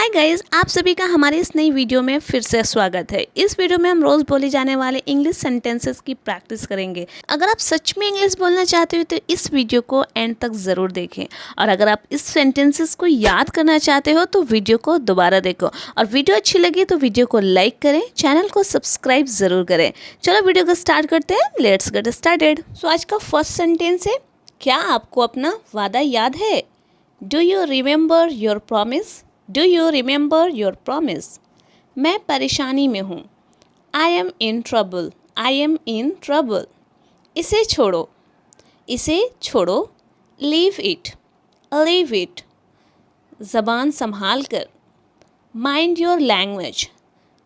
Hi guys, आप सभी का हमारे इस नई वीडियो में फिर से स्वागत है। इस वीडियो में हम रोज़ बोले जाने वाले इंग्लिश सेंटेंसेस की प्रैक्टिस करेंगे। अगर आप सच में इंग्लिश बोलना चाहते हो तो इस वीडियो को एंड तक ज़रूर देखें, और अगर आप इस सेंटेंसेस को याद करना चाहते हो तो वीडियो को दोबारा देखो, और वीडियो अच्छी लगी तो वीडियो को लाइक करें, चैनल को सब्सक्राइब ज़रूर करें। चलो वीडियो को स्टार्ट करते हैं। Let's get started. सो आज का फर्स्ट सेंटेंस है, क्या आपको अपना वादा याद है? Do you remember your promise? Do you remember your promise? मैं परेशानी में हूँ। I am in trouble. I am in trouble. इसे छोड़ो। इसे छोड़ो। Leave it. Leave it. ज़बान संभाल कर। Mind your language.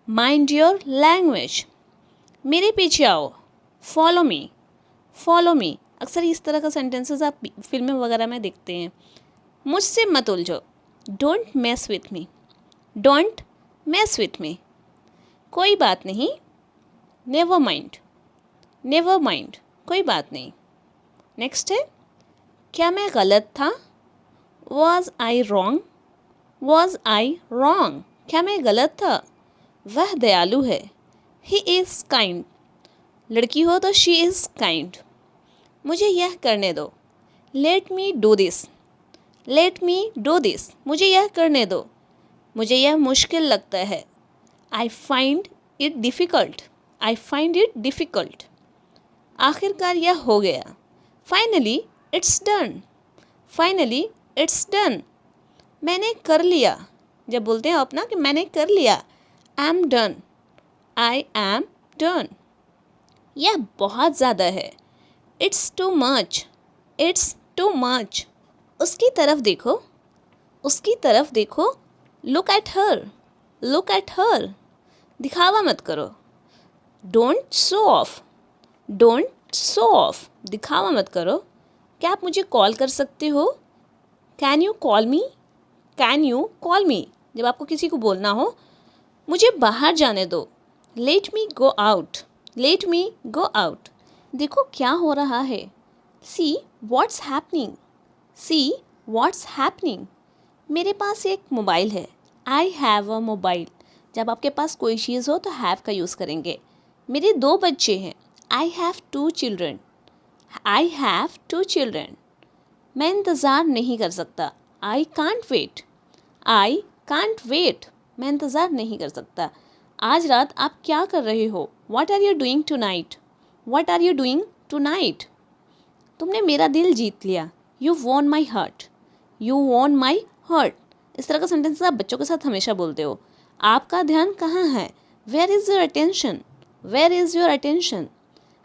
Mind your language. मेरे पीछे आओ। Follow me. Follow me. अक्सर इस तरह का सेंटेंसेस आप फिल्में वगैरह में देखते हैं। मुझसे मत उलझो। Don't mess with me. Don't mess with me. कोई बात नहीं। Never mind. Never mind. कोई बात नहीं। नेक्स्ट है, क्या मैं गलत था? Was I wrong? Was I wrong? क्या मैं गलत था? वह दयालु है। He is kind. लड़की हो तो शी इज़ काइंड। मुझे यह करने दो। Let me do this. Let me do this. मुझे यह करने दो। मुझे यह मुश्किल लगता है। I find it difficult. I find it difficult. आखिरकार यह हो गया। Finally it's done. Finally it's done. मैंने कर लिया। जब बोलते हैं अपना कि मैंने कर लिया, I am done. I am done. यह बहुत ज़्यादा है। It's too much. It's too much. उसकी तरफ देखो। उसकी तरफ देखो। Look at her. Look at her. दिखावा मत करो। Don't show off. Don't show off. दिखावा मत करो। क्या आप मुझे कॉल कर सकते हो? Can you call me? Can you call मी? जब आपको किसी को बोलना हो, मुझे बाहर जाने दो। Let me go out. Let me go out. देखो क्या हो रहा है। See what's happening. See what's happening. मेरे पास एक मोबाइल है। I have a mobile. जब आपके पास कोई चीज़ हो तो हैव का यूज़ करेंगे। मेरे 2 बच्चे हैं। I have 2 children. I have 2 children. मैं इंतज़ार नहीं कर सकता। I can't wait. I can't wait. मैं इंतज़ार नहीं कर सकता। आज रात आप क्या कर रहे हो? What are you doing tonight? What are you doing tonight? तुमने मेरा दिल जीत लिया। You won my heart. You won my heart. इस तरह का सेंटेंस आप बच्चों के साथ हमेशा बोलते हो। आपका ध्यान कहाँ है? Where is your attention? Where is your attention?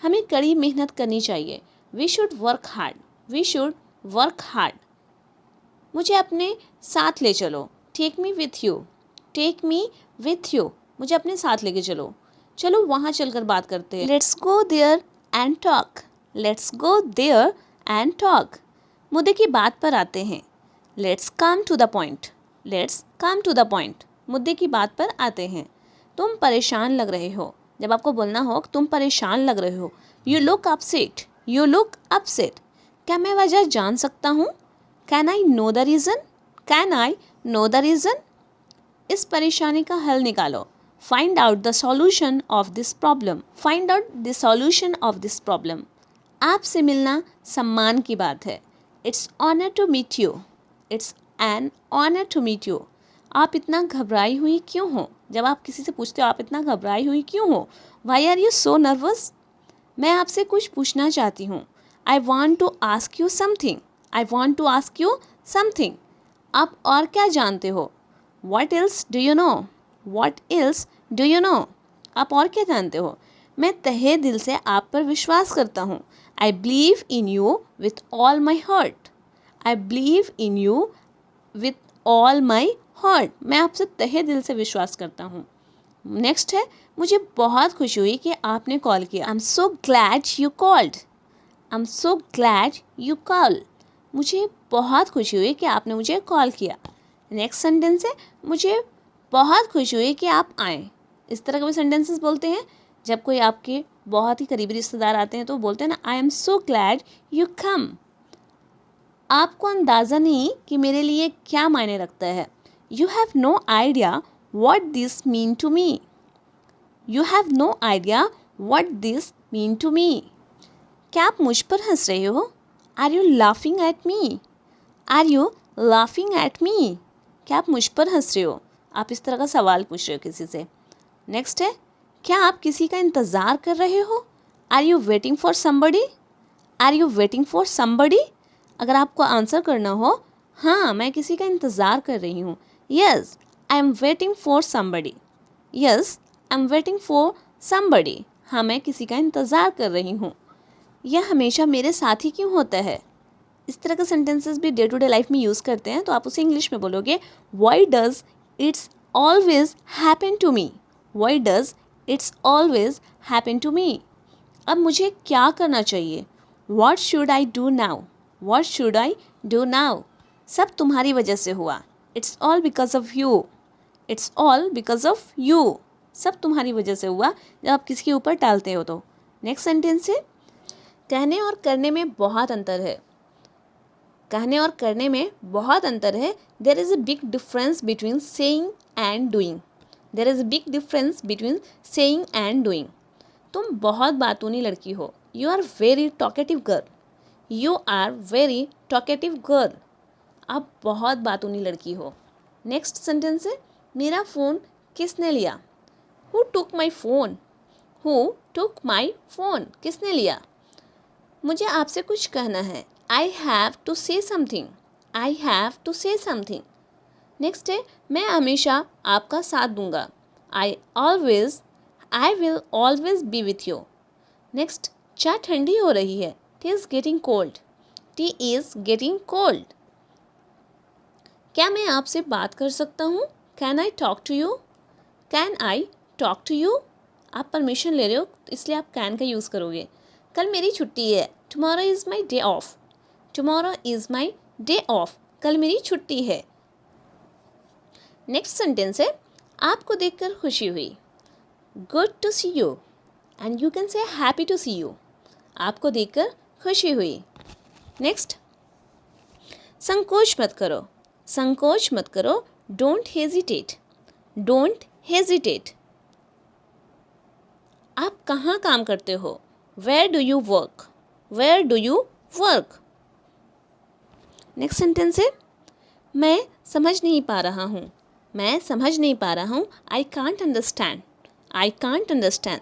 हमें कड़ी मेहनत करनी चाहिए। We should work hard. We should work hard. मुझे अपने साथ ले चलो। Take me with you. Take me with you. मुझे अपने साथ लेके चलो। चलो वहाँ चलकर बात करते हैं। Let's go there and talk. Let's go there and talk. मुद्दे की बात पर आते हैं। Let's come to the point. Let's come to the point. मुद्दे की बात पर आते हैं। तुम परेशान लग रहे हो। जब आपको बोलना हो तुम परेशान लग रहे हो, you look upset. You look upset. क्या मैं वजह जान सकता हूँ? Can I know the reason? Can I know the reason? इस परेशानी का हल निकालो। Find out the solution of this problem. Find out the solution of this problem. आपसे मिलना सम्मान की बात है। It's honour to meet you. It's an honour to meet you. आप इतना घबराई हुई क्यों हो? जब आप किसी से पूछते हो आप इतना घबराई हुई क्यों हो? Why are you so nervous? मैं आपसे कुछ पूछना चाहती हूँ। I want to ask you something. I want to ask you something. आप और क्या जानते हो? What else do you know? What else do you know? आप और क्या जानते हो? मैं तहे दिल से आप पर विश्वास करता हूँ। I believe in you with all my heart. I believe in you with all my heart. मैं आपसे तहे दिल से विश्वास करता हूँ। नेक्स्ट है, मुझे बहुत खुशी हुई कि आपने कॉल किया। I am so glad you called. I am so glad you call. मुझे बहुत खुशी हुई कि आपने मुझे कॉल किया। नेक्स्ट सेंटेंस है, मुझे बहुत खुशी हुई कि आप आए। इस तरह के भी सेंटेंसेस बोलते हैं जब कोई आपके बहुत ही करीबी रिश्तेदार आते हैं तो बोलते हैं ना, I am so glad you come. आपको अंदाज़ा नहीं कि मेरे लिए क्या मायने रखता है। You have no idea what this mean to me. You have no idea what this mean to me. क्या आप मुझ पर हंस रहे हो? Are you laughing at me? Are you laughing at me. क्या आप मुझ पर हंस रहे हो? आप इस तरह का सवाल पूछ रहे हो किसी से. नेक्स्ट है, क्या आप किसी का इंतज़ार कर रहे हो? Are you waiting for somebody? Are you waiting for somebody. अगर आपको आंसर करना हो, हाँ मैं किसी का इंतज़ार कर रही हूँ. Yes I am waiting for somebody. Yes I am waiting for somebody. हाँ मैं किसी का इंतज़ार कर रही हूँ. यह हमेशा मेरे साथ ही क्यों होता है. इस तरह के सेंटेंसेस भी डे टू डे लाइफ में यूज़ करते हैं, तो आप उसे इंग्लिश में बोलोगे, why does it's always happen to me. Why does it's always happen to me. अब मुझे क्या करना चाहिए? What should I do now. What should I do now. सब तुम्हारी वजह से हुआ. It's all because of you. It's all because of you. सब तुम्हारी वजह से हुआ. जब आप किसी के ऊपर टालते हो तो. नेक्स्ट सेंटेंस है, कहने और करने में बहुत अंतर है. कहने और करने में बहुत अंतर है. There is a big difference between saying and doing. There is a big difference between saying and doing. तुम बहुत बातूनी लड़की हो. You are very talkative girl. You are very talkative girl. आप बहुत बातूनी लड़की हो. नेक्स्ट सेंटेंस है, मेरा फ़ोन किसने लिया. Who took my phone. Who took my phone. किसने लिया. मुझे आपसे कुछ कहना है. I have to say something. I have to say something. Next है, मैं हमेशा आपका साथ दूंगा. I will always be with you. Next, चाय ठंडी हो रही है. Tea is getting cold. Tea is getting cold. क्या मैं आपसे बात कर सकता हूँ. Can I talk to you. Can I talk to you. आप परमिशन ले रहे हो, इसलिए आप कैन का यूज़ करोगे. कल मेरी छुट्टी है. Tomorrow is my day of. Tomorrow is my day of. कल मेरी छुट्टी है. नेक्स्ट सेंटेंस है, आपको देखकर खुशी हुई. Good to see you. And you can say happy to see you. आपको देखकर खुशी हुई. नेक्स्ट, संकोच मत करो. संकोच मत करो. Don't hesitate. Don't hesitate. आप कहाँ काम करते हो. Where do you work. Where do you work. Next sentence है, मैं समझ नहीं पा रहा हूँ. मैं समझ नहीं पा रहा हूँ. I can't understand. I can't understand.